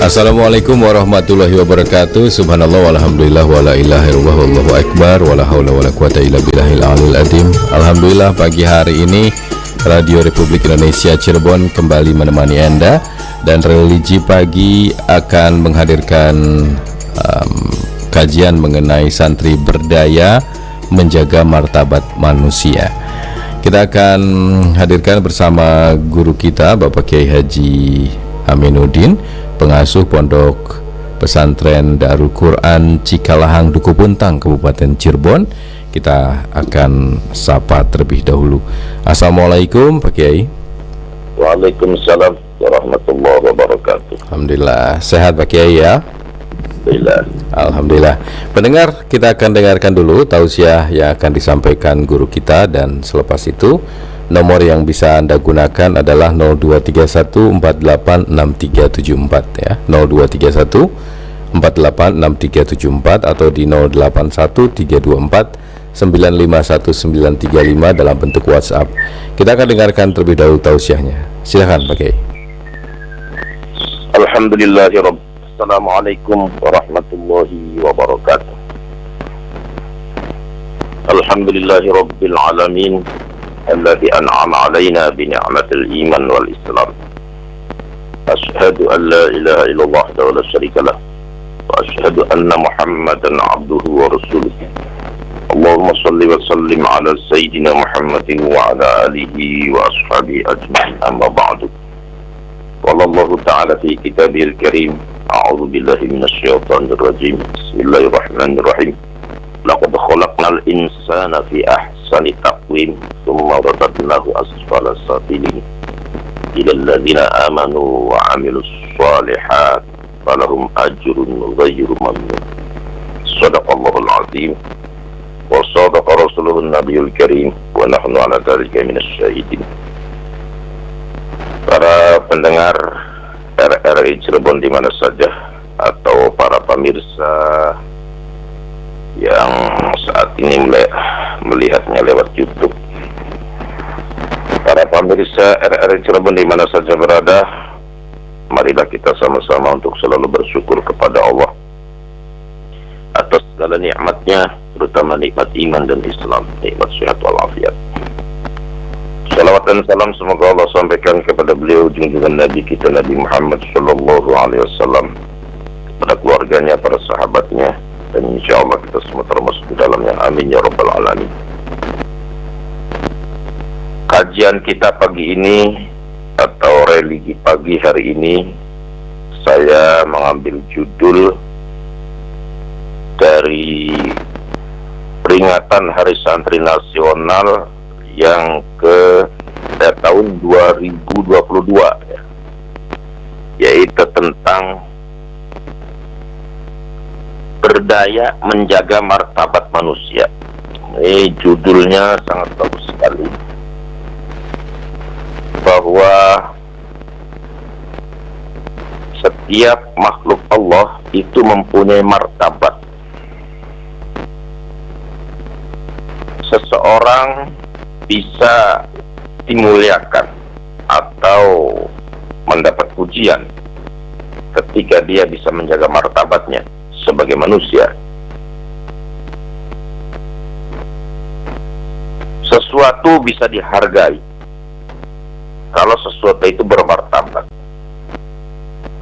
Assalamualaikum warahmatullahi wabarakatuh. Subhanallah walhamdulillah wala ilaha illallah wallahu akbar wala haula wala quwata illa billahil aliyil azim. Alhamdulillah pagi hari ini Radio Republik Indonesia Cirebon kembali menemani Anda, dan Religi Pagi akan menghadirkan kajian mengenai santri berdaya menjaga martabat manusia. Kita akan hadirkan bersama guru kita Bapak Kiai Haji Aminuddin, pengasuh Pondok Pesantren Darul Quran Cikalahang Duku Puntang Kabupaten Cirebon. Kita akan sapa terlebih dahulu. Assalamualaikum Pak Kiai. Waalaikumsalam warahmatullahi wabarakatuh. Alhamdulillah sehat Pak Kiai ya. Alhamdulillah. Pendengar, kita akan dengarkan dulu tausiah yang akan disampaikan guru kita, dan selepas itu nomor yang bisa Anda gunakan adalah 0231486374 ya. 0231486374 atau di 081324951935 dalam bentuk WhatsApp. Kita akan dengarkan terlebih dahulu tausiahnya. Silakan Pak Kiai. Alhamdulillahirabbil. Assalamualaikum warahmatullahi wabarakatuh. Alhamdulillahirabbil alamin alladzi an'ama 'alaina bi ni'matil iman wal islam. Asyhadu an la ilaha illallah wa la syarika lah, wa asyhadu anna Muhammadan 'abduhu wa rasuluh. Allahumma shalli wa sallim ala sayyidina Muhammadin wa ala alihi wa ashabihi ajma'in, amma ba'du. Qala Allah ta'ala fi kitabihil karim, a'udzu billahi minasyaitonir rajim. Bismillahirrahmanirrahim. Laqad khalaqnal insana fi ahsani taqwim, tsumma radadnahu asfala safilin. Ilal ladzina amanu wa 'amilus shalihat falahum ajrun ghairu mamnun. Shadaqallahul 'azim wa shadaqa rasuluhun nabiyul karim wa nahnu 'ala dzalika minasyahidin. Para pendengar RRI Cirebon di mana saja, atau para pemirsa yang saat ini melihatnya lewat YouTube. Para pemirsa RRI Cirebon di mana saja berada, marilah kita sama-sama untuk selalu bersyukur kepada Allah atas segala nikmatnya, terutama nikmat iman dan Islam, nikmat sehat walafiat. Salawat dan salam semoga Allah sampaikan kepada beliau junjungan Nabi kita Nabi Muhammad sallallahu alaihi wasallam, kepada keluarganya, para sahabatnya, dan insya Allah kita semua termasuk di dalamnya. Amin ya rabbal alamin. Kajian kita pagi ini atau religi pagi hari ini, saya mengambil judul dari peringatan Hari Santri Nasional yang ke tahun 2022 ya, yaitu tentang berdaya menjaga martabat manusia. Ini judulnya sangat bagus sekali, bahwa setiap makhluk Allah itu mempunyai martabat. Seseorang bisa dimuliakan atau mendapat pujian ketika dia bisa menjaga martabatnya sebagai manusia. Sesuatu bisa dihargai kalau sesuatu itu bermartabat,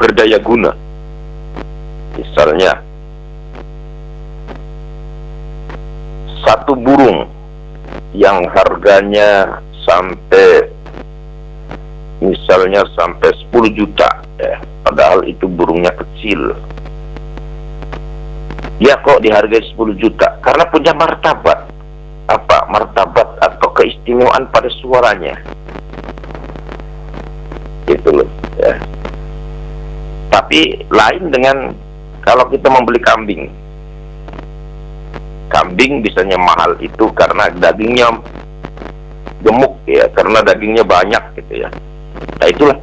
berdaya guna. Misalnya, satu burung yang harganya sampai 10 juta ya, padahal itu burungnya kecil, dia kok dihargai 10 juta karena punya martabat. Apa martabat atau keistimewaan pada suaranya, gitu loh ya. Tapi lain dengan kalau kita membeli kambing. Kambing bisanya mahal itu karena dagingnya gemuk ya, karena dagingnya banyak gitu ya. Nah itulah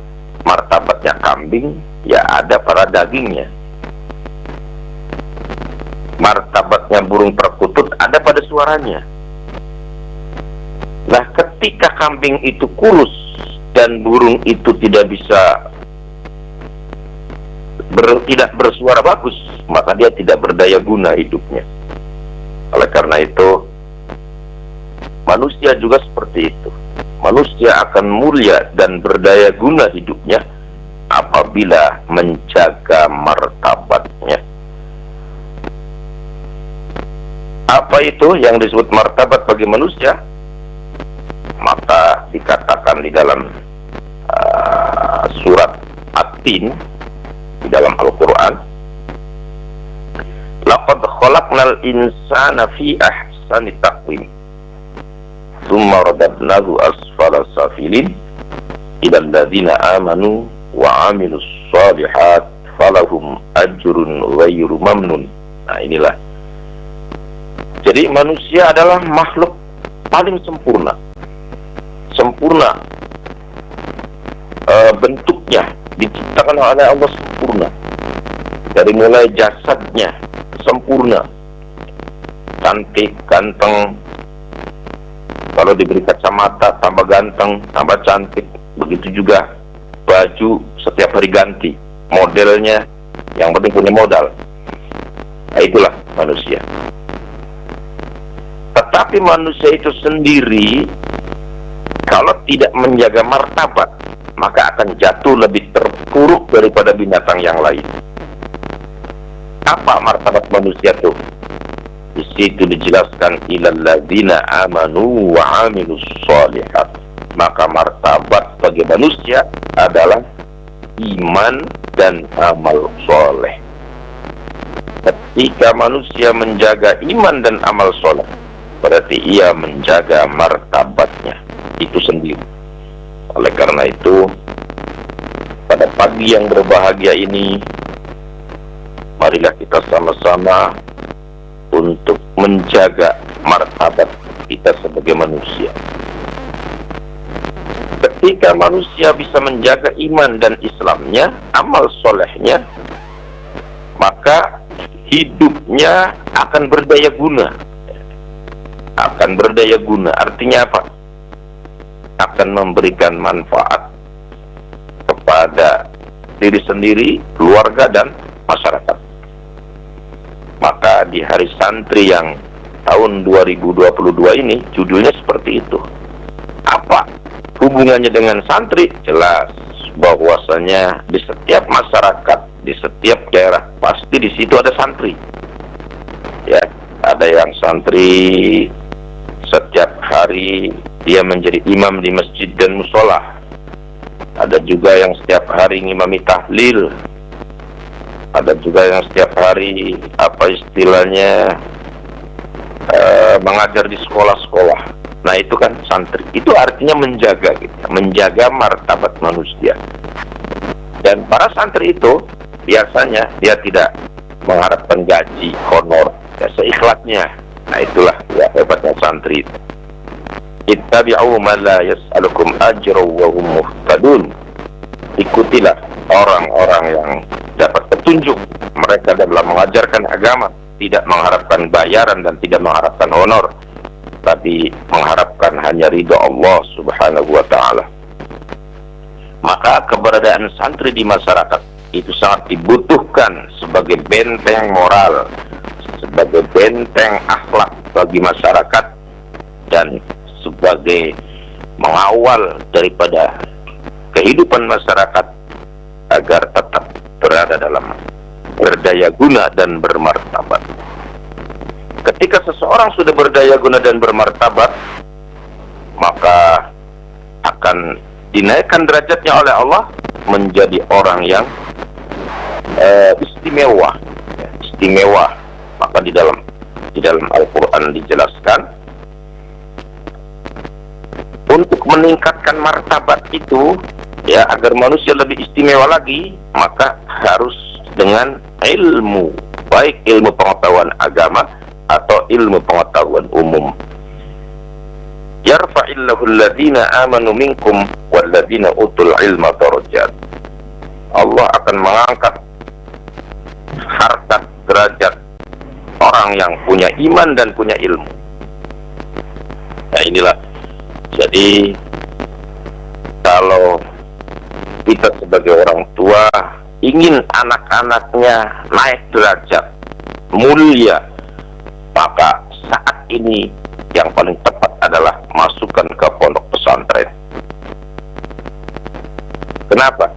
martabatnya kambing, ya ada pada dagingnya. Martabatnya burung perkutut ada pada suaranya. Nah ketika kambing itu kurus dan burung itu tidak bisa tidak bersuara bagus, maka dia tidak berdaya guna hidupnya. Oleh karena itu, manusia juga seperti itu. Manusia akan mulia dan berdaya guna hidupnya apabila menjaga martabatnya. Apa itu yang disebut martabat bagi manusia? Maka dikatakan di dalam surat At-Tin di dalam Al-Quran, laqad khalaqnal insana fi ahsani taqwim thumma radadnahu asfala safilin ilal ladzina amanu wa amilus shalihat falahum ajrun ghairu mamnun. Nah, inilah. Jadi manusia adalah makhluk paling sempurna bentuknya, diciptakan oleh Allah sempurna. Dari mulai jasadnya sempurna, cantik, ganteng. Kalau diberi kacamata tambah ganteng, tambah cantik. Begitu juga baju setiap hari ganti, modelnya, yang penting punya modal. Nah, itulah manusia. Tetapi manusia itu sendiri kalau tidak menjaga martabat, maka akan jatuh lebih terpuruk daripada binatang yang lain. Apa martabat manusia itu? Di situ dijelaskan ilal ladzina amanu wa amilus shalihat. Maka martabat bagi manusia adalah iman dan amal soleh. Ketika manusia menjaga iman dan amal soleh, berarti ia menjaga martabatnya itu sendiri. Oleh karena itu, pada pagi yang berbahagia ini, marilah kita sama-sama untuk menjaga martabat kita sebagai manusia. Ketika manusia bisa menjaga iman dan Islamnya, amal solehnya, maka hidupnya akan berdaya guna. Akan berdaya guna, artinya apa? Akan memberikan manfaat kepada diri sendiri, keluarga, dan masyarakat. Maka di hari santri yang tahun 2022 ini, judulnya seperti itu. Apa hubungannya dengan santri? Jelas bahwasanya di setiap masyarakat, di setiap daerah, pasti di situ ada santri. Ya, ada yang santri setiap hari dia menjadi imam di masjid dan musola. Ada juga yang setiap hari ngimami tahlil. Ada juga yang setiap hari mengajar di sekolah-sekolah. Nah, itu kan santri. Itu artinya menjaga, gitu, menjaga martabat manusia. Dan para santri itu biasanya dia tidak mengharapkan gaji, honor, ya, seikhlasnya. Nah, itulah ya hebatnya santri. Ittabi'u man la yas'alukum ajran wa hum muhtadun. Ikutilah orang-orang yang dapat petunjuk mereka dalam mengajarkan agama, tidak mengharapkan bayaran dan tidak mengharapkan honor, tapi mengharapkan hanya ridha Allah Subhanahu wa ta'ala. Maka keberadaan santri di masyarakat itu sangat dibutuhkan sebagai benteng moral, sebagai benteng akhlak bagi masyarakat, dan sebagai mengawal daripada kehidupan masyarakat agar tetap berada dalam berdaya guna dan bermartabat. Ketika seseorang sudah berdaya guna dan bermartabat, maka akan dinaikkan derajatnya oleh Allah menjadi orang yang istimewa. Maka di dalam Al-Quran dijelaskan, untuk meningkatkan martabat itu, ya, agar manusia lebih istimewa lagi, maka harus dengan ilmu, baik ilmu pengetahuan agama atau ilmu pengetahuan umum. Yarfa'illahu alladhina amanu minkum walladhina utul ilma darajat. Allah akan mengangkat harkat derajat orang yang punya iman dan punya ilmu. Nah, inilah. Jadi kalau kita sebagai orang tua ingin anak-anaknya naik derajat, mulia, maka saat ini yang paling tepat adalah masukkan ke pondok pesantren. Kenapa?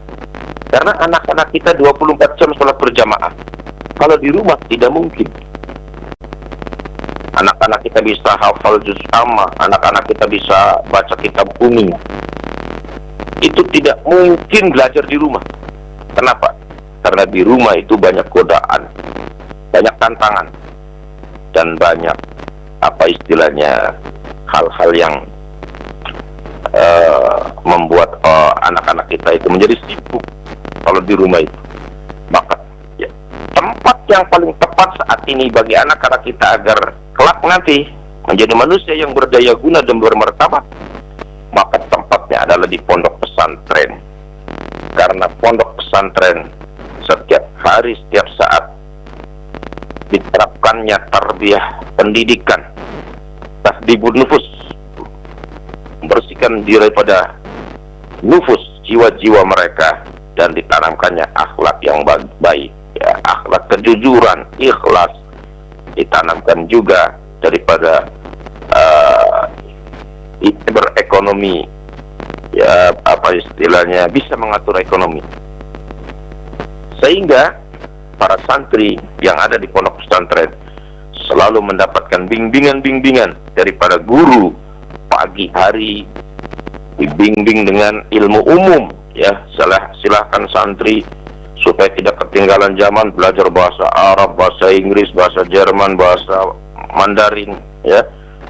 Karena anak-anak kita 24 jam sholat berjamaah. Kalau di rumah tidak mungkin. Anak-anak kita bisa hafal juz amma, anak-anak kita bisa baca kitab kuning. Itu tidak mungkin belajar di rumah. Kenapa? Karena di rumah itu banyak godaan, banyak tantangan, dan banyak hal-hal yang membuat anak-anak kita itu menjadi sibuk kalau di rumah itu. Maka ya, tempat yang paling tepat saat ini bagi anak-anak kita agar kelak nanti menjadi manusia yang berdaya guna dan bermartabat, maka tempatnya adalah di pondok pesantren. Karena pondok pesantren setiap hari, setiap saat diterapkannya tarbiyah, pendidikan, tahdibun nufus, membersihkan diri pada nufus, jiwa-jiwa mereka, dan ditanamkannya akhlak yang baik, ya, akhlak kejujuran, ikhlas, ditanamkan juga daripada berekonomi, ya, bisa mengatur ekonomi, sehingga para santri yang ada di pondok pesantren selalu mendapatkan bimbingan daripada guru. Pagi hari dibimbing dengan ilmu umum, ya, silahkan santri supaya tidak ketinggalan zaman belajar bahasa Arab, bahasa Inggris, bahasa Jerman, bahasa Mandarin, ya.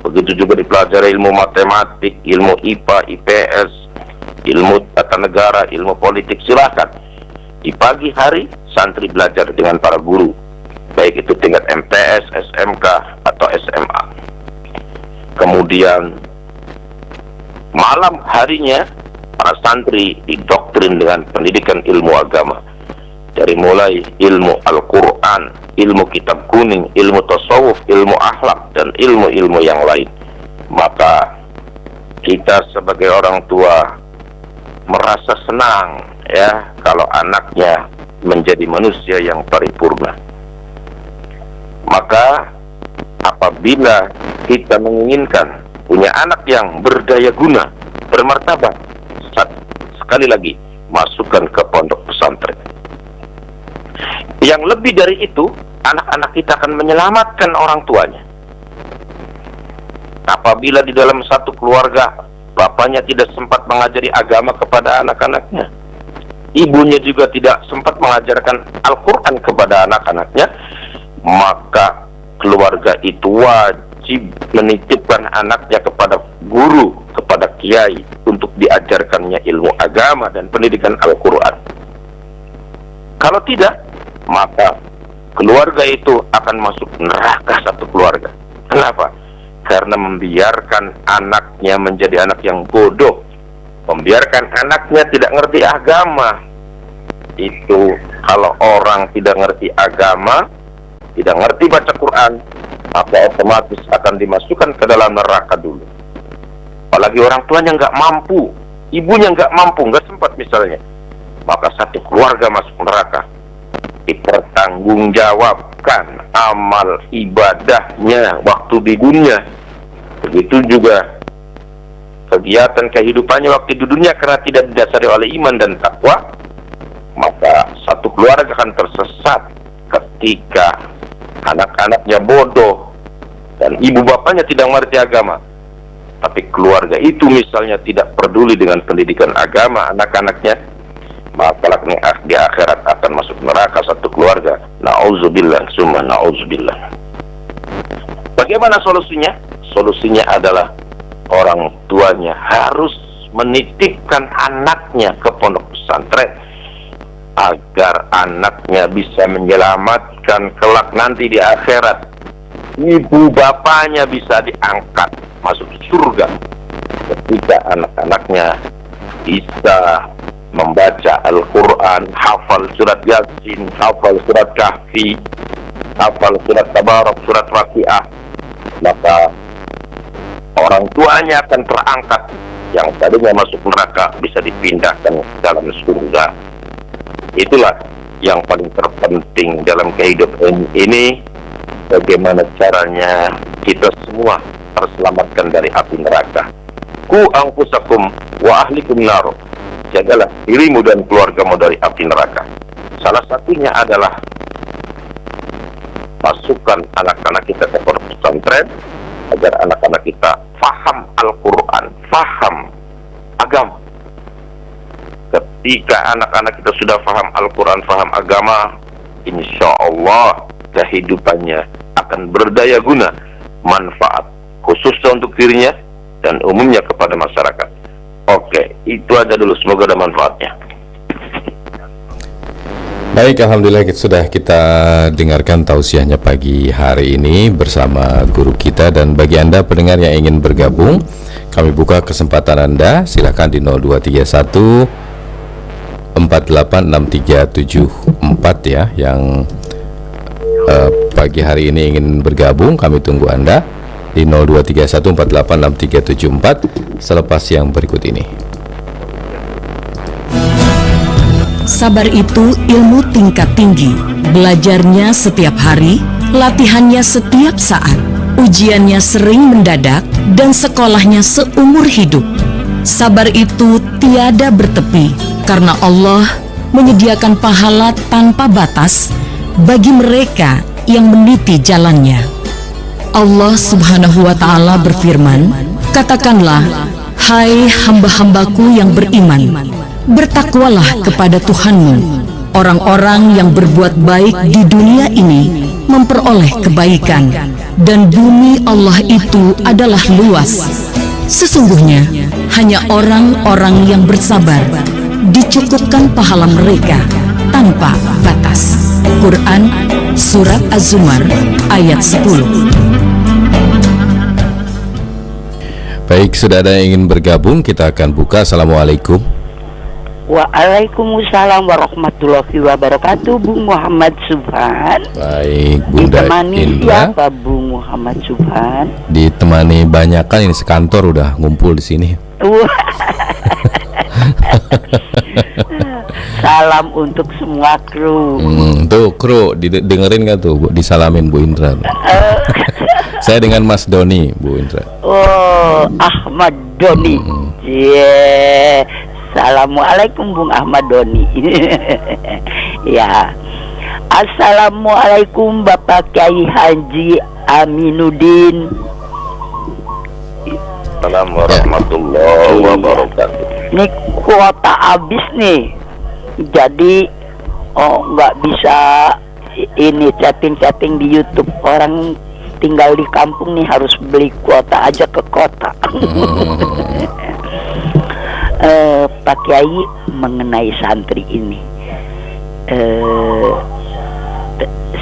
Begitu juga dipelajari ilmu matematik, ilmu IPA, IPS, ilmu tata negara, ilmu politik. Silahkan di pagi hari santri belajar dengan para guru, baik itu tingkat MTS, SMK, atau SMA. Kemudian malam harinya para santri didoktrin dengan pendidikan ilmu agama, dari mulai ilmu Al-Quran, ilmu kitab kuning, ilmu tasawuf, ilmu akhlak, dan ilmu-ilmu yang lain. Maka kita sebagai orang tua merasa senang, ya, kalau anaknya menjadi manusia yang paripurna. Maka apabila kita menginginkan punya anak yang berdaya guna, bermartabat, sekali lagi masukkan ke pondok pesantren. Yang lebih dari itu, anak-anak kita akan menyelamatkan orang tuanya. Apabila di dalam satu keluarga bapaknya tidak sempat mengajari agama kepada anak-anaknya, ibunya juga tidak sempat mengajarkan Al-Quran kepada anak-anaknya, maka keluarga itu wajib menitipkan anaknya kepada guru, kepada kiai, untuk diajarkannya ilmu agama dan pendidikan Al-Quran. Kalau tidak, maka keluarga itu akan masuk neraka satu keluarga. Kenapa? Karena membiarkan anaknya menjadi anak yang bodoh, membiarkan anaknya tidak ngerti agama. Itu kalau orang tidak ngerti agama, tidak ngerti baca Quran, maka otomatis akan dimasukkan ke dalam neraka dulu. Apalagi orang tuanya nggak mampu, ibunya nggak mampu, nggak sempat misalnya, maka satu keluarga masuk neraka. Dipertanggungjawabkan amal ibadahnya waktu di dunia, begitu juga kegiatan kehidupannya waktu di dunia, karena tidak didasari oleh iman dan takwa, maka satu keluarga akan tersesat ketika anak-anaknya bodoh dan ibu bapaknya tidak mengerti agama. Tapi keluarga itu misalnya tidak peduli dengan pendidikan agama anak-anaknya, maka di akhirat akan masuk neraka satu keluarga. Na'udzubillah, summa na'udzubillah. Bagaimana solusinya? Solusinya adalah orang tuanya harus menitipkan anaknya ke pondok pesantren agar anaknya bisa menyelamatkan kelak nanti di akhirat. Ibu bapaknya bisa diangkat masuk surga ketika anak-anaknya bisa membaca Al-Quran, hafal surat Yasin, hafal surat Kahfi, hafal surat Tabarak, surat Waqiah. Maka orang tuanya akan terangkat, yang tadinya masuk neraka bisa dipindahkan ke dalam surga. Itulah yang paling terpenting dalam kehidupan ini, bagaimana caranya kita semua terselamatkan dari api neraka. Ku anfusakum wa ahlikum nar. Jagalah dirimu dan keluargamu dari api neraka. Salah satunya adalah masukkan anak-anak kita ke pesantren agar anak-anak kita faham Al-Quran, faham agama. Ketika anak-anak kita sudah faham Al-Quran, faham agama, insya Allah kehidupannya akan berdaya guna, manfaat khususnya untuk dirinya dan umumnya kepada masyarakat. Oke, itu aja dulu, semoga ada manfaatnya. Baik, alhamdulillah sudah kita dengarkan tausiahnya pagi hari ini bersama guru kita. Dan bagi Anda pendengar yang ingin bergabung, kami buka kesempatan Anda, silakan di 0231 486374 ya, yang pagi hari ini ingin bergabung. Kami tunggu Anda di 0231 486374 selepas yang berikut ini. Sabar itu ilmu tingkat tinggi. Belajarnya setiap hari, latihannya setiap saat, ujiannya sering mendadak, dan sekolahnya seumur hidup. Sabar itu tiada bertepi, karena Allah menyediakan pahala tanpa batas bagi mereka yang meniti jalannya. Allah Subhanahu wa Ta'ala berfirman, "Katakanlah, hai hamba-hambaku yang beriman, bertakwalah kepada Tuhanmu. Orang-orang yang berbuat baik di dunia ini memperoleh kebaikan, dan bumi Allah itu adalah luas. Sesungguhnya hanya orang-orang yang bersabar dicukupkan pahala mereka tanpa batas." Quran Surat Az-Zumar ayat 10. Baik, sudah ada yang ingin bergabung, kita akan buka. Assalamualaikum. Waalaikumsalam warahmatullahi wabarakatuh. Bung Muhammad Subhan. Baik, Bunda ditemani Indra. siapa Bung Muhammad Subhan? Ditemani banyak, kan ini sekantor udah ngumpul di sini. Salam untuk semua kru. Tuh kru, dengerin gak tuh, Bu? Disalamin Bu Indra. Saya dengan Mas Doni, Bu Indra. Oh, Ahmad Doni. Yeah. Assalamualaikum Bung Ahmad Doni. Ya. Assalamualaikum Bapak Kiai Haji Aminuddin. Assalamualaikum warahmatullahi wabarakatuh. Ini kuota habis nih, jadi nggak bisa ini chatting di YouTube. Orang tinggal di kampung nih harus beli kuota aja ke kota. Pak Kiai, mengenai santri ini,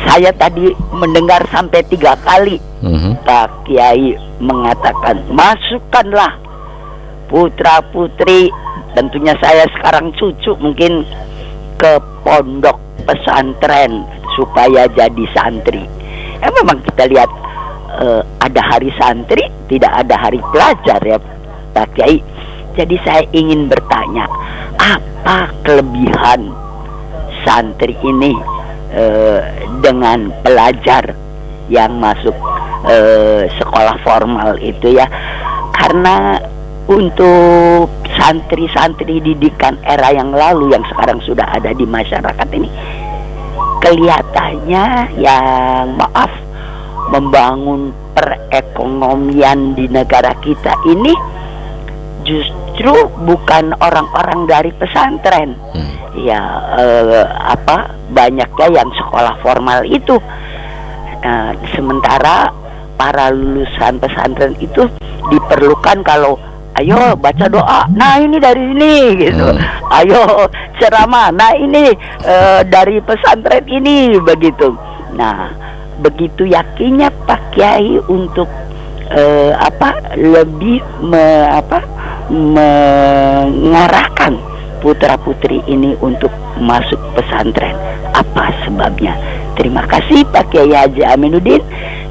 saya tadi mendengar sampai 3 kali Pak Kiai mengatakan, masukkanlah putra-putri, tentunya saya sekarang cucu mungkin, ke pondok pesantren supaya jadi santri. Memang kita lihat ada hari santri, tidak ada hari pelajar ya Pak Kiai. Jadi saya ingin bertanya, apa kelebihan santri ini dengan pelajar yang masuk sekolah formal itu ya? Karena untuk santri-santri didikan era yang lalu yang sekarang sudah ada di masyarakat ini, kelihatannya yang membangun perekonomian di negara kita ini justru bukan orang-orang dari pesantren. Ya banyaknya yang sekolah formal itu. Sementara para lulusan pesantren itu diperlukan, kalau ayo baca doa, nah ini dari sini gitu. Ayo ceramah, nah ini dari pesantren ini, begitu. Nah, begitu yakinnya Pak Kiai untuk lebih mengarahkan putra-putri ini untuk masuk pesantren. Apa sebabnya? Terima kasih Pak Kiai Haji Aminuddin.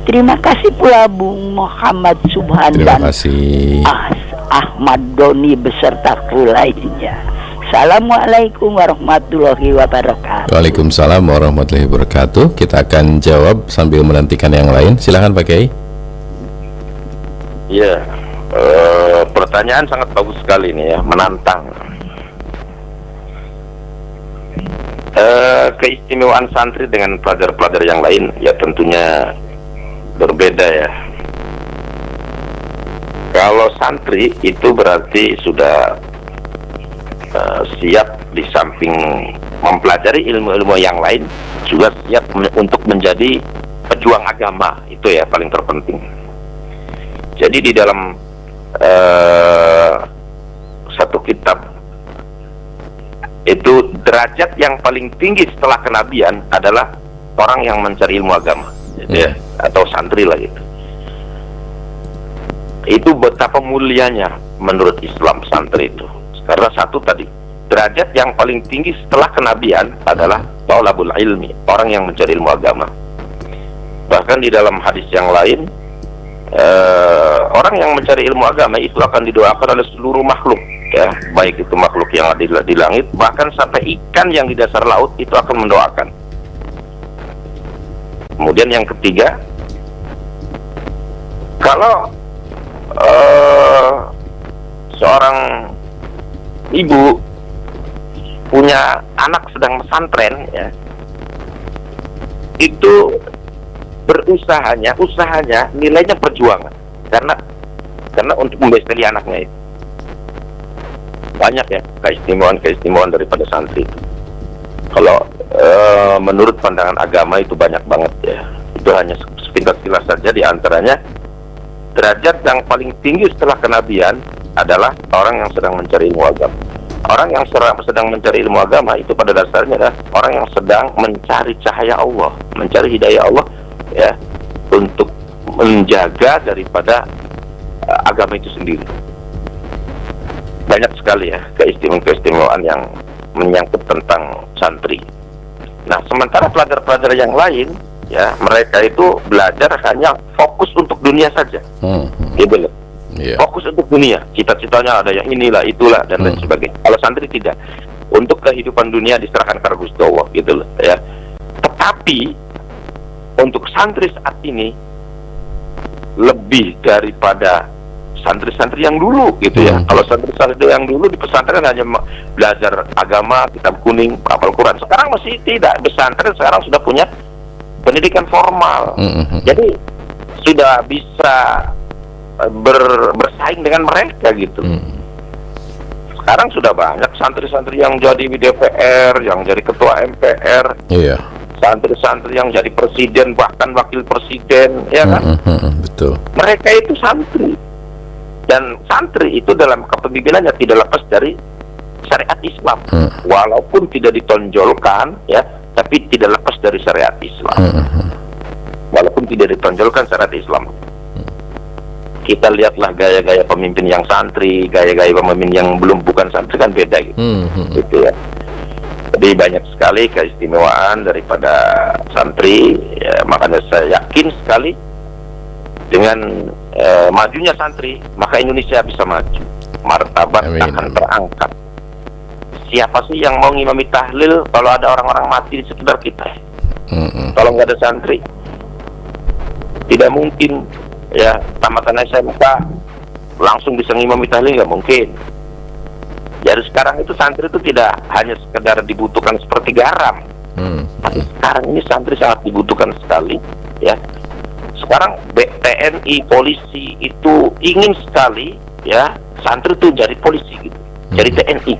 Terima kasih pula Bung Muhammad Subhan dan kasih Ahmad Doni beserta kru lainnya. Assalamualaikum warahmatullahi wabarakatuh. Waalaikumsalam warahmatullahi wabarakatuh. Kita akan jawab sambil menantikan yang lain. Silahkan Pak Kiai. Ya, pertanyaan sangat bagus sekali ini ya, menantang. Keistimewaan santri dengan pelajar-pelajar yang lain ya tentunya berbeda ya. Kalau santri itu berarti sudah siap, di samping mempelajari ilmu-ilmu yang lain juga siap untuk menjadi pejuang agama. Itu ya paling terpenting. Jadi di dalam satu kitab itu derajat yang paling tinggi setelah kenabian adalah orang yang mencari ilmu agama, ya, atau santri lah gitu. Itu betapa mulianya menurut Islam santri itu. Karena satu tadi, derajat yang paling tinggi setelah kenabian adalah thalabul ilmi, orang yang mencari ilmu agama. Bahkan di dalam hadis yang lain, orang yang mencari ilmu agama itu akan didoakan oleh seluruh makhluk, ya, baik itu makhluk yang ada di langit, bahkan sampai ikan yang di dasar laut itu akan mendoakan. Kemudian yang ketiga, kalau seorang ibu punya anak sedang pesantren, ya, itu usahanya nilainya perjuangan, karena untuk membesarkan anaknya itu banyak ya keistimewaan daripada santri itu. Kalau menurut pandangan agama itu banyak banget ya. Itu hanya sepintas kilas saja. Di antaranya derajat yang paling tinggi setelah kenabian adalah orang yang sedang mencari ilmu agama. Orang yang sedang mencari ilmu agama itu pada dasarnya adalah orang yang sedang mencari cahaya Allah, mencari hidayah Allah, ya, untuk menjaga daripada agama itu sendiri. Banyak sekali ya keistimewaan yang menyangkut tentang santri. Nah, sementara pelajar-pelajar yang lain, ya, mereka itu belajar hanya fokus untuk dunia saja, gitu loh. Fokus untuk dunia, cita-citanya ada yang inilah, itulah, dan lain sebagainya. Kalau santri tidak, untuk kehidupan dunia diserahkan kepada Gusti Allah, gitu loh, ya. Tetapi untuk santri saat ini lebih daripada santri-santri yang dulu, gitu ya. Kalau santri-santri yang dulu di pesantren hanya belajar agama, kitab kuning, hafal Quran. Sekarang masih tidak. Pesantren sekarang sudah punya pendidikan formal. Jadi sudah bisa bersaing dengan mereka, gitu. Sekarang sudah banyak santri-santri yang jadi DPR, yang jadi ketua MPR. Santri-santri yang jadi presiden, bahkan wakil presiden, ya kan? Betul. Mereka itu santri. Dan santri itu dalam kepemimpinannya tidak lepas dari syariat Islam, walaupun tidak ditonjolkan, ya, tapi tidak lepas dari syariat Islam. Walaupun tidak ditonjolkan syariat Islam. Kita lihatlah gaya-gaya pemimpin yang santri, gaya-gaya pemimpin yang bukan santri kan beda, gitu. Gitu ya. Jadi banyak sekali keistimewaan daripada santri, ya, makanya saya yakin sekali dengan majunya santri, maka Indonesia bisa maju, martabat akan terangkat. Siapa sih yang mau ngimami tahlil kalau ada orang-orang mati di sekitar kita? Kalau nggak ada santri, tidak mungkin, ya, tamatan SMK langsung bisa ngimami tahlil, nggak mungkin. Jadi sekarang itu santri itu tidak hanya sekedar dibutuhkan seperti garam, tapi sekarang ini santri sangat dibutuhkan sekali, ya. Sekarang TNI, polisi itu ingin sekali, ya, santri itu jadi polisi, gitu, jadi TNI,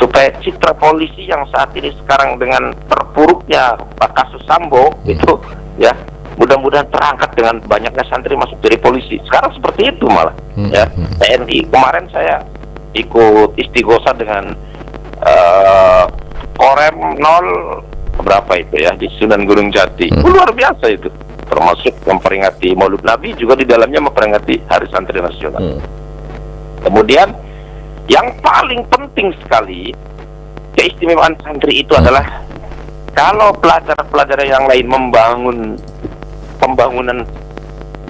supaya citra polisi yang saat ini sekarang dengan terpuruknya kasus Sambo itu, ya, mudah-mudahan terangkat dengan banyaknya santri masuk jadi polisi. Sekarang seperti itu malah, ya, TNI. Kemarin saya ikut istighosah dengan Korem 0 berapa itu ya di Sunan Gunung Jati. Luar biasa itu. Termasuk memperingati Maulid Nabi, juga di dalamnya memperingati Hari Santri Nasional. Kemudian yang paling penting sekali keistimewaan santri itu adalah kalau pelajar-pelajar yang lain membangun pembangunan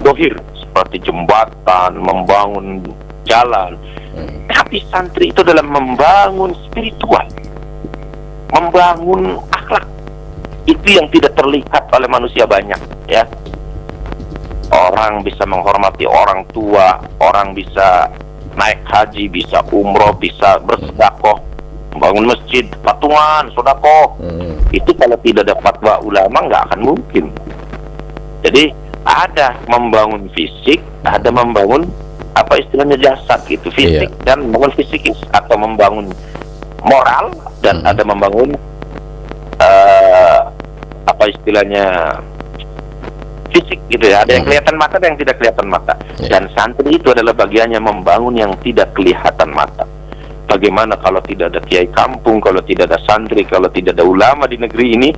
dohir seperti jembatan, membangun jalan, Tapi santri itu adalah membangun spiritual, membangun akhlak. Itu yang tidak terlihat oleh manusia banyak, ya. Orang bisa menghormati orang tua, orang bisa naik haji, bisa umroh, bisa bersedekah, membangun masjid, patungan, sedekah. Itu kalau tidak ada fatwa ulama nggak akan mungkin. Jadi ada membangun fisik, ada membangun apa istilahnya jasad gitu, fisik dan membangun fisikis, atau membangun moral dan ada membangun apa istilahnya fisik gitu ya. Ada yang kelihatan mata, ada yang tidak kelihatan mata. Dan santri itu adalah bagiannya membangun yang tidak kelihatan mata. Bagaimana kalau tidak ada kiai kampung, kalau tidak ada santri, kalau tidak ada ulama di negeri ini,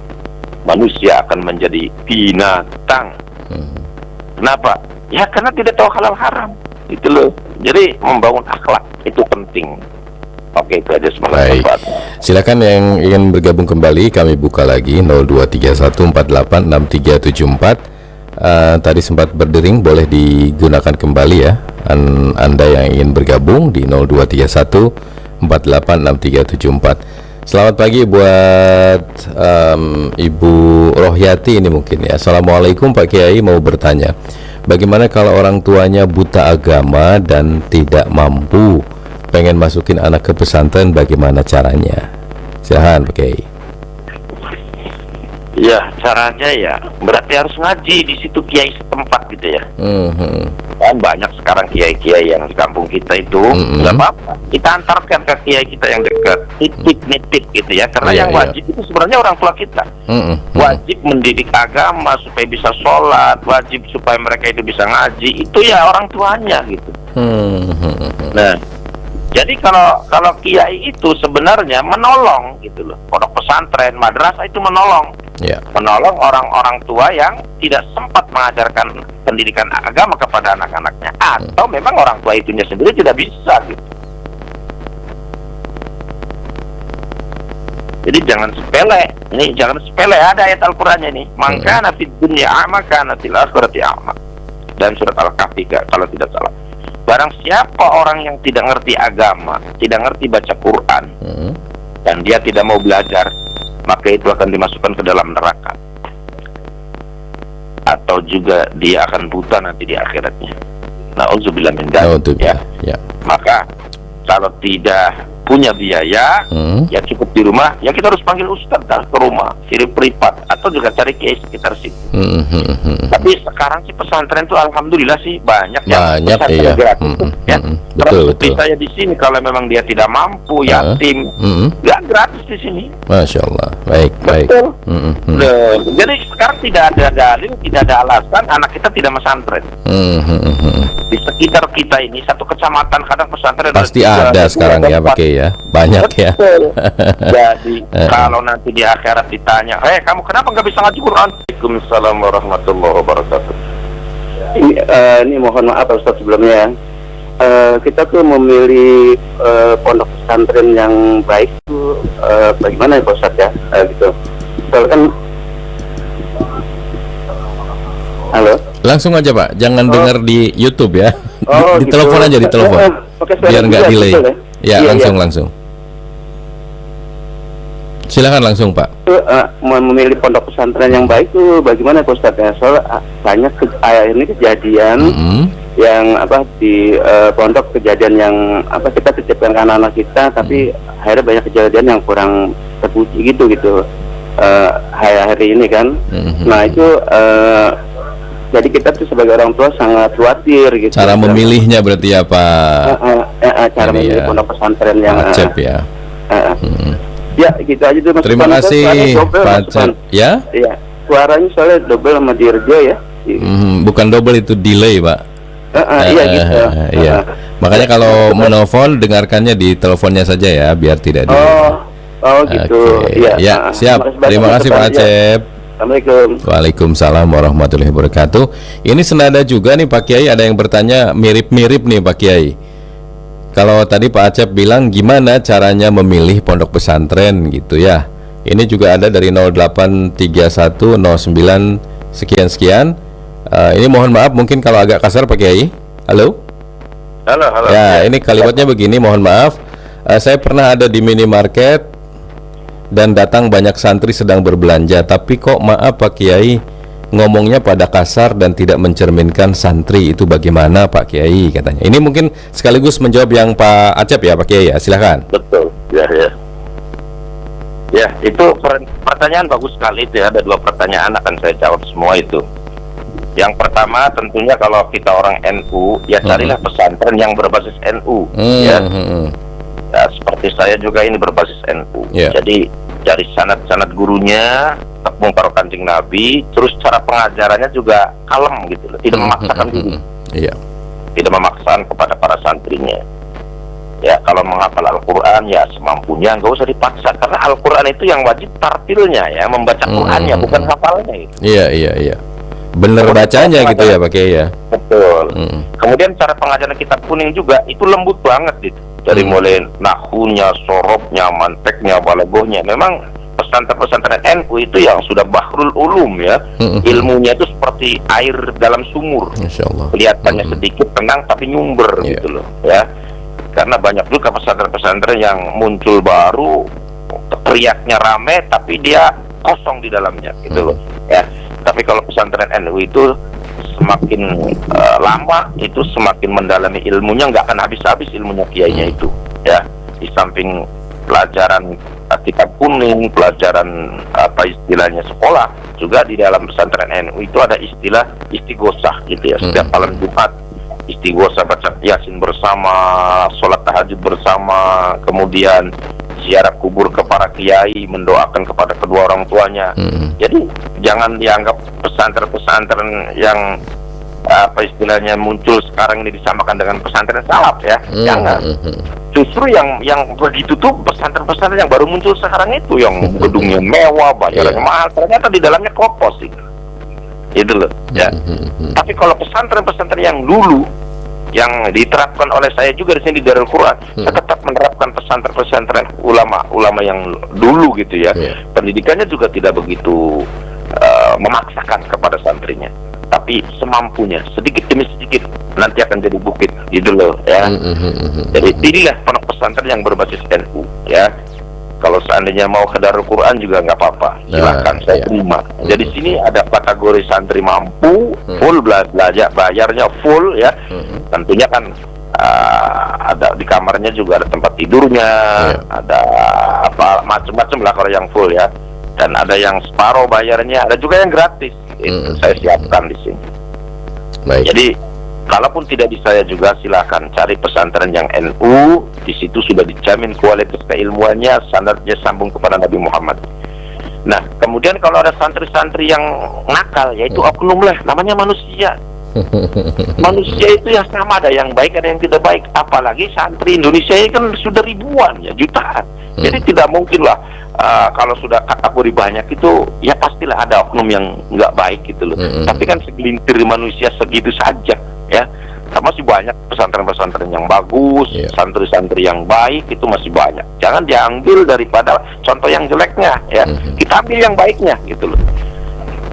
manusia akan menjadi binatang. Kenapa? Ya karena tidak tahu halal haram. Itu loh. Jadi membangun akhlak itu penting. Oke, itu aja semangat. Baik. Silakan yang ingin bergabung kembali, kami buka lagi 0231486374. Tadi sempat berdering, boleh digunakan kembali ya. Anda yang ingin bergabung di 0231486374. Selamat pagi buat Ibu Rohyati ini mungkin ya. Assalamualaikum Pak Kiai, mau bertanya, bagaimana kalau orang tuanya buta agama dan tidak mampu, pengen masukin anak ke pesantren, bagaimana caranya? Silahkan Pak Kiai. Ya, caranya ya berarti harus ngaji di situ kiai setempat gitu ya. Kan banyak sekarang kiai-kiai yang di kampung kita itu, nggak apa-apa, kita antarkan ke kiai kita yang dekat, nitip gitu ya. Karena yang wajib itu sebenarnya orang tua kita. Wajib mendidik agama supaya bisa sholat, wajib supaya mereka itu bisa ngaji, itu ya orang tuanya gitu. Nah, jadi kalau kiai itu sebenarnya menolong gitu loh. Pondok pesantren, madrasah itu menolong. Menolong orang-orang tua yang tidak sempat mengajarkan pendidikan agama kepada anak-anaknya, atau memang orang tua itunya sendiri tidak bisa gitu. Jadi jangan sepele. Ini jangan sepele, ada ayat Al-Qur'annya nih. Maka fid dunya a'ma kana fil akhirati a'ma. Dan surat Al-Kahfi kalau tidak salah. Barang siapa orang yang tidak ngerti agama, tidak ngerti baca Quran, dan dia tidak mau belajar, maka itu akan dimasukkan ke dalam neraka. Atau juga dia akan buta nanti di akhiratnya. Na'udzubillah min dzalik ya. Maka kalau tidak punya biaya, ya cukup di rumah. Ya kita harus panggil ustadz ke rumah, kirim privat, atau juga cari kiai sekitar situ. Tapi sekarang sih pesantren itu alhamdulillah sih banyak yang pesantren gratis. Betul. Seperti saya di sini, kalau memang dia tidak mampu, yatim, ya gratis di sini. Masya Allah. Baik. Betul. Jadi sekarang tidak ada dalil, tidak ada alasan anak kita tidak pesantren. Di sekitar kita ini satu kecamatan kadang pesantren pasti ada sekarang ya Pak Kiai ya, banyak. Betul. Ya. Jadi kalau nanti di akhirat ditanya, kamu kenapa nggak bisa ngaji Quran? Waalaikumsalam warahmatullahi wabarakatuh. Ini mohon maaf Ustaz sebelumnya. Kita tuh memilih pondok pesantren yang baik itu bagaimana ya Ustaz ya, gitu. Soalnya kan, halo. Langsung aja Pak, jangan dengar di YouTube ya. Di gitu. Telepon aja, di telepon. Biar nggak delay. Ya, langsung. Silakan langsung Pak. Memilih pondok pesantren yang baik itu bagaimana Ustaz ya? Soalnya banyak ini kejadian yang di pondok, kejadian yang kita titipkan ke anak-anak kita, tapi akhirnya banyak kejadian yang kurang terpuji gitu hari ini kan. Nah itu jadi kita tuh sebagai orang tua sangat khawatir gitu. Cara memilihnya berarti ya Pak? Cara memilih pondok pesantren yang ya. Ya gitu aja tuh Mas. Terima kasih Pak Acep. Ya? Iya. Suaranya soalnya double sama Dirjo ya. Bukan double, itu delay Pak. Iya gitu. Iya. Makanya kalau menelpon dengarkannya di teleponnya saja ya, biar tidak delay. Oh gitu. Iya. Ya, siap. Terima kasih Pak Acep. Assalamualaikum. Waalaikumsalam warahmatullahi wabarakatuh. Ini senada juga nih Pak Kiai, ada yang bertanya mirip-mirip nih Pak Kiai. Kalau tadi Pak Acep bilang gimana caranya memilih pondok pesantren gitu ya. Ini juga ada dari 083109 sekian-sekian. Ini mohon maaf mungkin kalau agak kasar Pak Kiai. Halo? Halo. Ya, ini kalimatnya begini, mohon maaf. Saya pernah ada di minimarket dan datang banyak santri sedang berbelanja, tapi kok maaf Pak Kiai, ngomongnya pada kasar dan tidak mencerminkan santri. Itu bagaimana Pak Kiai, katanya. Ini mungkin sekaligus menjawab yang Pak Acep ya Pak Kiai ya, silakan. Betul, ya itu pertanyaan bagus sekali itu ya. Ada 2 pertanyaan, akan saya jawab semua itu. Yang pertama tentunya kalau kita orang NU ya carilah pesantren yang berbasis NU ya. Ya, seperti saya juga ini berbasis NU. Jadi cari sanad gurunya, tepung taruh kancing Nabi, terus cara pengajarannya juga kalem gitu loh, tidak memaksakan diri. Tidak memaksakan kepada para santrinya. Ya, kalau menghafal Al-Quran ya semampunya, nggak usah dipaksa, karena Al-Quran itu yang wajib tartilnya ya, membaca Qurannya bukan hafalnya gitu. Iya. Bener bacanya gitu ya Pak Kiai ya. Betul. Kemudian cara pengajaran kitab kuning juga itu lembut banget gitu. Dari mulai nahunya, sorobnya, manteknya, balagohnya. Memang pesantren-pesantren NU itu yang sudah bahrul ulum ya. Ilmunya itu seperti air dalam sumur. Masya Allah. Kelihatannya sedikit tenang tapi nyumber gitu loh ya. Karena banyak juga pesantren-pesantren yang muncul baru, teriaknya rame tapi dia kosong di dalamnya gitu loh ya. Tapi kalau pesantren NU itu semakin lama itu semakin mendalami ilmunya, nggak akan habis-habis ilmunya kiainya itu ya. Di samping pelajaran kitab kuning, pelajaran apa istilahnya sekolah, juga di dalam pesantren NU itu ada istilah istighosah gitu ya. Setiap malam Jumat istighosah, baca Yasin bersama, sholat tahajud bersama, kemudian ziarah kubur ke para kiai, mendoakan kepada kedua orang tuanya. Jadi jangan dianggap pesantren-pesantren yang apa istilahnya muncul sekarang ini disamakan dengan pesantren salaf ya. Jangan. Justru yang begitu tuh pesantren-pesantren yang baru muncul sekarang itu, yang gedungnya mewah, bayarannya mahal, ternyata di dalamnya kopos itu loh ya. Tapi kalau pesantren-pesantren yang dulu yang diterapkan oleh saya juga di sini di Darul Quran, saya tetap menerapkan pesantren-pesantren ulama yang dulu gitu ya. Pendidikannya juga tidak begitu memaksakan kepada santrinya, tapi semampunya, sedikit demi sedikit nanti akan jadi bukit gitu loh ya. Jadi inilah pondok pesantren yang berbasis NU ya. Kalau seandainya mau ke Darul Quran juga nggak apa-apa, silakan, saya terima. Jadi sini ada kategori santri mampu, full belajar, bayarnya full ya. Tentunya kan ada di kamarnya juga ada tempat tidurnya, ada apa macam-macam lah kalau yang full ya. Dan ada yang separuh bayarnya, ada juga yang gratis. Itu saya siapkan di sini. Jadi kalaupun tidak di saya juga silakan cari pesantren yang NU, di situ sudah dijamin kualitas keilmuannya, standarnya sambung kepada Nabi Muhammad. Nah, kemudian kalau ada santri-santri yang nakal, yaitu oknum lah, namanya manusia. Manusia itu yang sama, ada yang baik, ada yang tidak baik. Apalagi santri Indonesia ini kan sudah ribuan ya, jutaan. Jadi tidak mungkin lah kalau sudah kategori banyak itu ya pastilah ada oknum yang nggak baik gitu loh. Tapi kan segelintir manusia segitu saja ya. Masih banyak pesantren-pesantren yang bagus, santri-santri yang baik itu masih banyak. Jangan diambil daripada contoh yang jeleknya ya. Kita ambil yang baiknya gitu loh.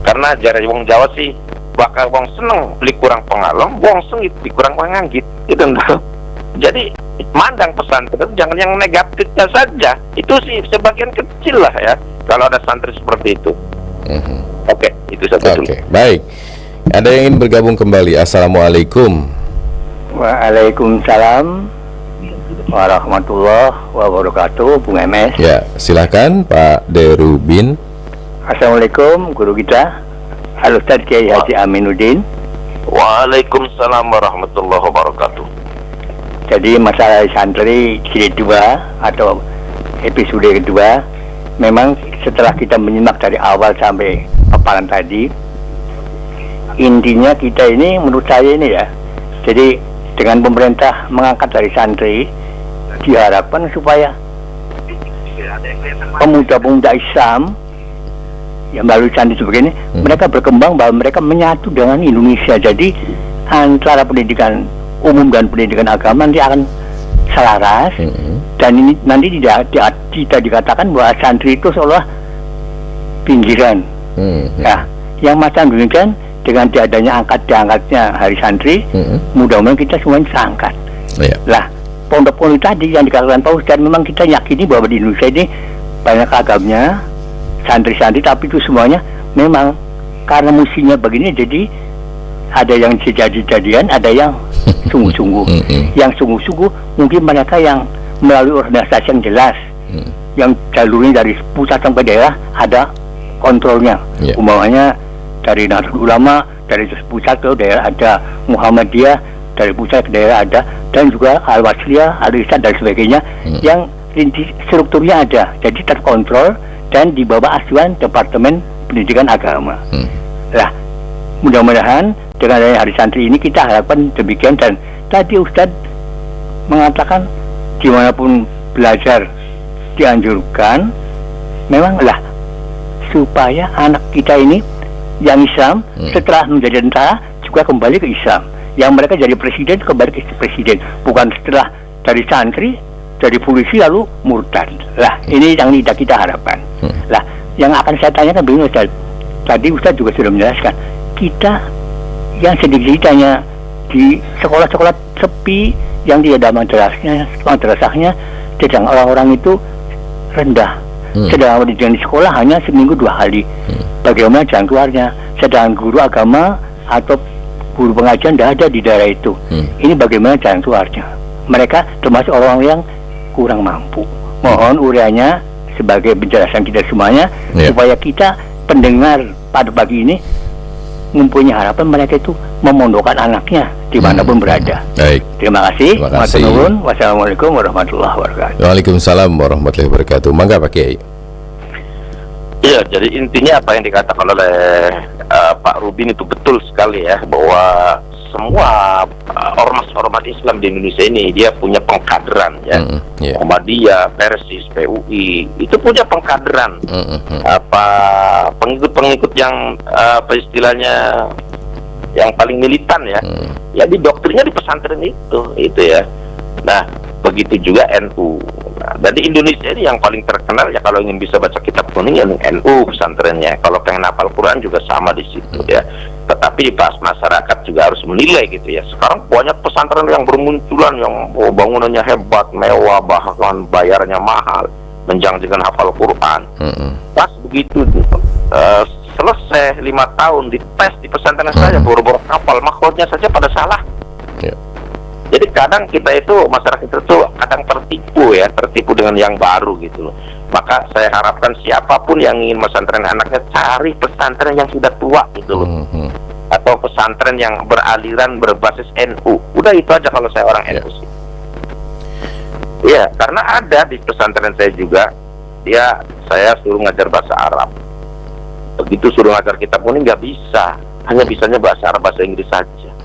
Karena jare wong Jawa sih bakal wong seneng beli kurang pengalem, wong sengit beli kurang penganggit gitu loh. Jadi mandang pesantren jangan yang negatifnya saja. Itu sih sebagian kecil lah ya kalau ada santri seperti itu. Oke, itu satu dulu. Baik. Ada yang ingin bergabung kembali. Assalamualaikum. Waalaikumsalam warahmatullahi wabarakatuh, Bung MS. Ya, silakan Pak Derubin. Assalamualaikum guru kita, Al-Ustaz Kiai Haji Aminuddin. Waalaikumsalam warahmatullahi wabarakatuh. Jadi masalah santri jilid 2 atau episode kedua, memang setelah kita menyimak dari awal sampai paparan tadi, intinya kita ini menurut saya ini ya, jadi dengan pemerintah mengangkat dari santri, diharapkan supaya pemuda-pemuda Islam yang melalui santri sebagainya, mereka berkembang bahwa mereka menyatu dengan Indonesia. Jadi antara pendidikan umum dan pendidikan agama nanti akan selaras, dan ini nanti tidak dikatakan bahwa santri itu seolah pinggiran. Nah, yang macam demikian dengan diangkatnya hari santri, mudah-mudahan kita semuanya terangkat. Iya. Lah, pondok-pondok tadi yang dikatakan Pak Ustadz, memang kita yakini bahwa di Indonesia ini banyak agamanya, santri-santri, tapi itu semuanya memang karena musimnya begini, jadi ada yang jadi-jadian, ada yang sungguh-sungguh. Yang sungguh-sungguh mungkin mereka yang melalui organisasi yang jelas, yang jalurnya dari pusat sampai daerah ada kontrolnya. Yeah. Umpamanya dari Nahdlatul Ulama, dari pusat ke daerah ada Muhammadiyah, dari pusat ke daerah ada, dan juga Al-Wasliyah, Al-Irsyad dan sebagainya, yang inti strukturnya ada, jadi terkontrol dan di bawah asuhan Departemen Pendidikan Agama. Lah, mudah-mudahan dengan adanya Hari Santri ini kita harapkan demikian. Dan tadi Ustadz mengatakan dimanapun belajar dianjurkan, memanglah supaya anak kita ini yang Islam setelah menjadi tentara juga kembali ke Islam, yang mereka jadi presiden kembali ke presiden, bukan setelah dari santri dari polisi lalu murtad. Lah, ini yang tidak kita harapkan. Lah, yang akan saya tanyakan begini Ustaz, tadi Ustaz juga sudah menjelaskan, kita yang sedikit hanya di sekolah-sekolah sepi yang tidak ada madrasahnya, sedang orang-orang itu rendah. Sedang pendidikan di sekolah hanya seminggu 2 kali. Bagaimana jalan keluarnya? Sedang guru agama atau guru pengajian tidak ada di daerah itu. Ini bagaimana jalan keluarnya? Mereka termasuk orang yang kurang mampu. Mohon uraiannya sebagai penjelasan kita semuanya, supaya kita pendengar pada pagi ini mempunyai harapan mereka itu memondokkan anaknya dimanapun berada. Baik. Terima kasih. Terima kasih. Wassalamualaikum warahmatullahi wabarakatuh. Waalaikumsalam warahmatullahi wabarakatuh. Mangga Pak Kiai. Iya, jadi intinya apa yang dikatakan oleh Pak Rubin itu betul sekali ya, bahwa semua ormas-ormas Islam di Indonesia ini dia punya pengkaderan ya. Muhammadiyah, Persis, PUI itu punya pengkaderan. Apa pengikut-pengikut yang apa istilahnya yang paling militan ya. Ya di doktrinnya di pesantren itu ya. Nah, begitu juga NU. Nah, dan di Indonesia ini yang paling terkenal ya, kalau ingin bisa baca kitab kuning ya NU pesantrennya. Kalau pengen hafal Quran juga sama di situ ya. Tetapi pas masyarakat juga harus menilai gitu ya. Sekarang banyak pesantren yang bermunculan yang bangunannya hebat, mewah, bahkan bayarnya mahal, menjanjikan hafal Quran. Pas begitu selesai 5 tahun dites di pesantren saja, baru hafal makhluknya saja pada salah. Jadi kadang kita itu, masyarakat itu kadang tertipu ya, tertipu dengan yang baru gitu loh. Maka saya harapkan siapapun yang ingin pesantren anaknya, cari pesantren yang sudah tua gitu loh. Atau pesantren yang beraliran berbasis NU. Udah itu aja kalau saya orang NU sih. Iya, karena ada di pesantren saya juga, saya suruh ngajar bahasa Arab. Begitu suruh ngajar kitab kuning nggak bisa, hanya bisanya bahasa Arab, bahasa Inggris saja.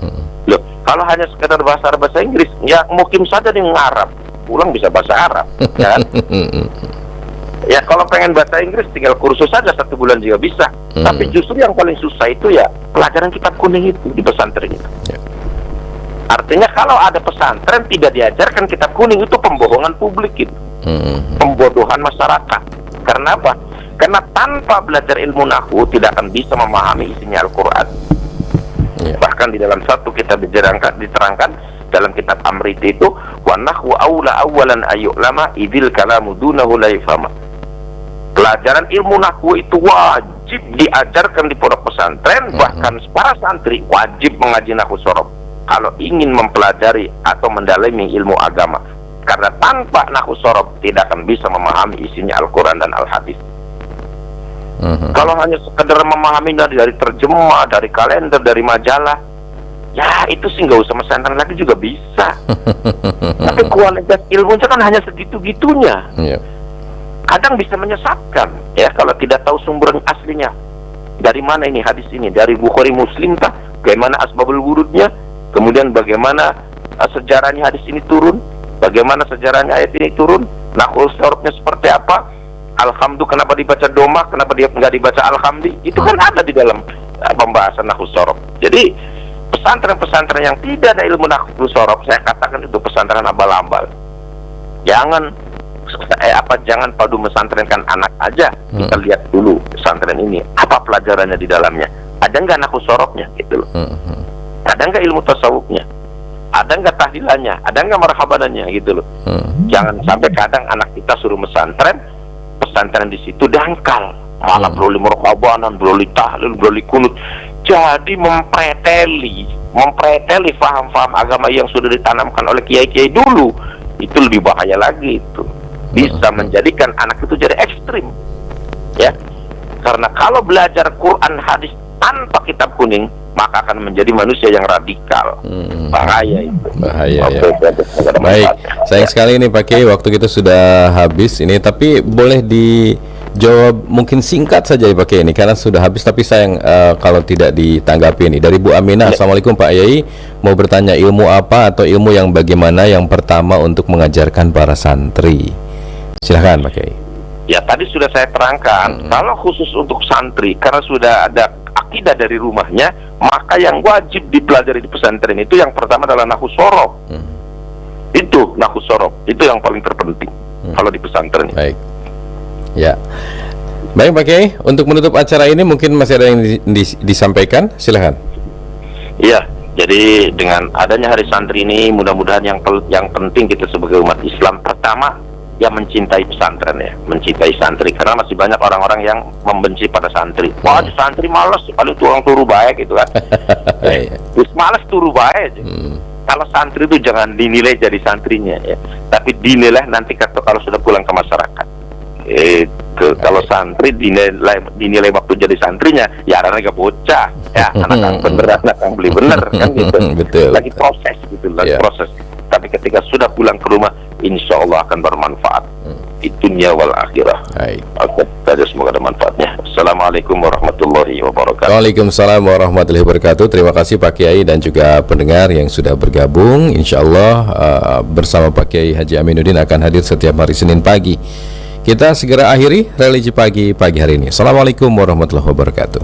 Loh, kalau hanya sekedar bahasa Arab, bahasa Inggris, ya mungkin saja dia ngarap, pulang bisa bahasa Arab, kan? Ya kalau pengen bahasa Inggris tinggal kursus saja 1 bulan juga bisa. Tapi justru yang paling susah itu ya pelajaran kitab kuning itu di pesantren itu. Artinya kalau ada pesantren tidak diajarkan kitab kuning, itu pembohongan publik gitu. Pembodohan masyarakat. Karena apa? Karena tanpa belajar ilmu nahwu tidak akan bisa memahami isinya Al-Quran. Bahkan di dalam satu kitab diterangkan dalam kitab Amrit itu, wa nahwu aula awalan ayyulama idil kalamu dunahu la yafhama. Pelajaran ilmu nahwu itu wajib diajarkan di pondok pesantren, bahkan para santri wajib mengaji nahwu sorof kalau ingin mempelajari atau mendalami ilmu agama. Karena tanpa nahwu sorof tidak akan bisa memahami isinya Al-Quran dan Al-Hadis. Kalau hanya sekedar memahami dari terjemah, dari kalender, dari majalah, ya itu sih nggak usah pesantren lagi juga bisa. Tapi kualitas ilmunya kan hanya segitu-gitunya. Kadang bisa menyesatkan ya kalau tidak tahu sumber aslinya. Dari mana ini hadis ini? Dari Bukhari Muslim kah? Bagaimana asbabul wurudnya? Kemudian bagaimana sejarahnya hadis ini turun? Bagaimana sejarahnya ayat ini turun? Nahwu sorofnya seperti apa? Alhamdulillah kenapa dibaca doma? Kenapa dia nggak dibaca alhamdulillah? Itu kan ada di dalam pembahasan nahwu sorof. Jadi pesantren-pesantren yang tidak ada ilmu nahwu sorof, saya katakan itu pesantren abal-abal. Jangan padu pesantrenkan anak aja. Kita lihat dulu pesantren ini apa pelajarannya di dalamnya. Ada nggak nahwu sorofnya gitu loh. Ada nggak ilmu tasawufnya. ada nggak tahlilannya, ada nggak marhabanannya gitu loh. Jangan sampai kadang anak kita suruh pesantren di situ dangkal, malah beroli marhabanan, beroli tahlil, beroli kunut, jadi mempreteli faham-faham agama yang sudah ditanamkan oleh kiai-kiai dulu. Itu lebih bahaya lagi, itu bisa menjadikan anak itu jadi ekstrim, ya. Karena kalau belajar Quran hadis tanpa kitab kuning, maka akan menjadi manusia yang radikal. Bahaya itu. Bahaya ya. Baik, sayang sekali ini Pak Kiai, waktu kita sudah habis ini, tapi boleh dijawab mungkin singkat saja ya Pak Kiai ini, karena sudah habis, tapi sayang kalau tidak ditanggapi ini. Dari Bu Aminah, Assalamualaikum Pak Yai, mau bertanya ilmu apa atau ilmu yang bagaimana yang pertama untuk mengajarkan para santri? Silahkan Pak Kiai. Ya, tadi sudah saya terangkan, kalau khusus untuk santri, karena sudah ada akidah dari rumahnya, maka yang wajib dipelajari di pesantren itu yang pertama adalah nahwu sorof. Itu nahwu sorof, itu yang paling terpenting kalau di pesantren. Baik. Ya. Baik Pak Kiai, untuk menutup acara ini mungkin masih ada yang disampaikan, silahkan. Iya, jadi dengan adanya Hari Santri ini, mudah-mudahan yang penting kita sebagai umat Islam, pertama ya mencintai pesantren, ya, mencintai santri, karena masih banyak orang-orang yang membenci pada santri. Wah, di santri malas, paling tukang turu baik gitu kan. Terus malas turu baik. Kalau santri itu jangan dinilai jadi santrinya, ya, tapi dinilai nanti kalau sudah pulang ke masyarakat. Kalau santri dinilai waktu jadi santrinya, ya anaknya bocah, ya anak yang bener, anak yang beli bener kan gitu. Betul. Lagi proses gitu, proses. Tapi ketika sudah pulang ke rumah, insya Allah akan bermanfaat di dunia wal akhirah. Oke, saja semoga ada manfaatnya. Assalamualaikum warahmatullahi wabarakatuh. Waalaikumsalam warahmatullahi wabarakatuh. Terima kasih Pak Kiai dan juga pendengar yang sudah bergabung. Insya Allah bersama Pak Kiai Haji Aminuddin akan hadir setiap hari Senin pagi. Kita segera akhiri religi pagi hari ini. Assalamualaikum warahmatullahi wabarakatuh.